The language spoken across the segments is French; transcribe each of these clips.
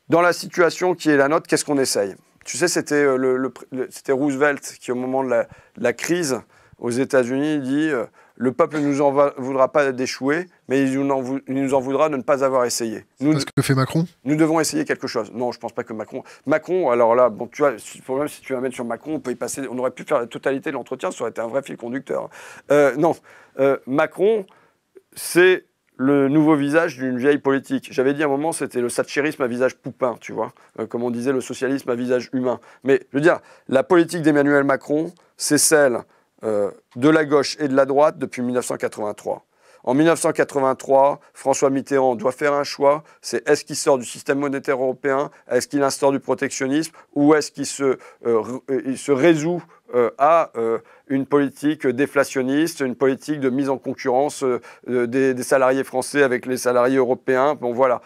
dans la situation qui est la nôtre, qu'est-ce qu'on essaye? Tu sais, c'était c'était Roosevelt qui, au moment de la crise aux États-Unis, dit le peuple ne nous en voudra pas d'échouer, mais il nous en voudra de ne pas avoir essayé. C'est ce que fait Macron? Nous devons essayer quelque chose. Non, je ne pense pas que Macron... Macron, alors là, bon, tu vois, le problème, si tu vas mettre sur Macron, on peut y passer... On aurait pu faire la totalité de l'entretien, ça aurait été un vrai fil conducteur. Non, Macron, c'est le nouveau visage d'une vieille politique. J'avais dit à un moment, c'était le thatchérisme à visage poupin, tu vois, comme on disait, le socialisme à visage humain. Mais, je veux dire, la politique d'Emmanuel Macron, c'est celle de la gauche et de la droite depuis 1983. En 1983, François Mitterrand doit faire un choix, c'est est-ce qu'il sort du système monétaire européen, est-ce qu'il instaure du protectionnisme, ou est-ce qu'il se résout à une politique déflationniste, une politique de mise en concurrence des salariés français avec les salariés européens. Bon, voilà.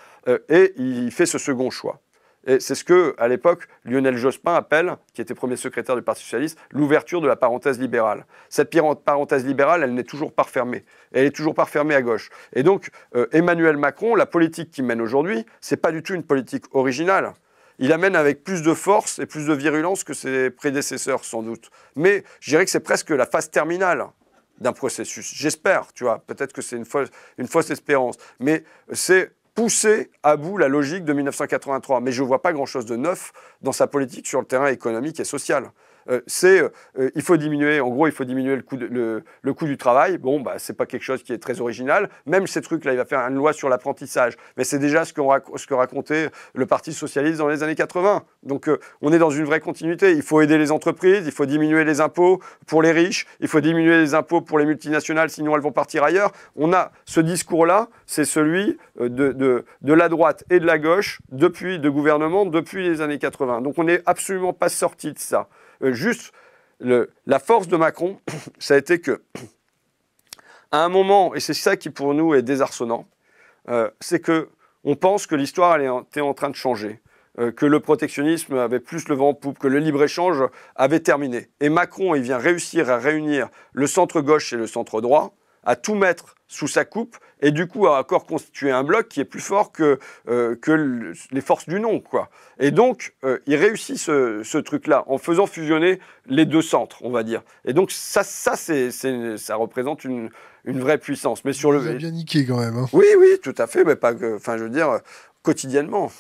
Et il fait ce second choix. Et c'est ce que, à l'époque, Lionel Jospin appelle, qui était premier secrétaire du Parti socialiste, l'ouverture de la parenthèse libérale. Cette parenthèse libérale, elle n'est toujours pas refermée. Elle est toujours pas refermée à gauche. Et donc, Emmanuel Macron, la politique qu'il mène aujourd'hui, c'est pas du tout une politique originale. Il la mène avec plus de force et plus de virulence que ses prédécesseurs, sans doute. Mais je dirais que c'est presque la phase terminale d'un processus. J'espère, tu vois, peut-être que c'est une fausse espérance. Mais c'est pousser à bout la logique de 1983. Mais je ne vois pas grand-chose de neuf dans sa politique sur le terrain économique et social. Il faut diminuer, en gros, il faut diminuer le coût du travail. Bon, bah, c'est pas quelque chose qui est très original. Même ces trucs-là, il va faire une loi sur l'apprentissage. Mais c'est déjà ce que racontait le Parti socialiste dans les années 80. Donc, on est dans une vraie continuité. Il faut aider les entreprises, il faut diminuer les impôts pour les riches, il faut diminuer les impôts pour les multinationales, sinon elles vont partir ailleurs. On a ce discours-là, c'est celui de la droite et de la gauche de gouvernement depuis les années 80. Donc, on n'est absolument pas sorti de ça. Juste, la force de Macron, ça a été que, à un moment, et c'est ça qui pour nous est désarçonnant, c'est qu'on pense que l'histoire était en train de changer, que le protectionnisme avait plus le vent en poupe, que le libre-échange avait terminé. Et Macron, il vient réussir à réunir le centre-gauche et le centre-droit, à tout mettre sous sa coupe, et du coup à encore constituer un bloc qui est plus fort que les forces du non, quoi. Et donc, il réussit ce truc-là en faisant fusionner les deux centres, on va dire. Et donc, ça représente une vraie puissance. Mais sur Il a bien niqué quand même. Hein. Oui, oui, tout à fait, mais pas que... Enfin, je veux dire, quotidiennement.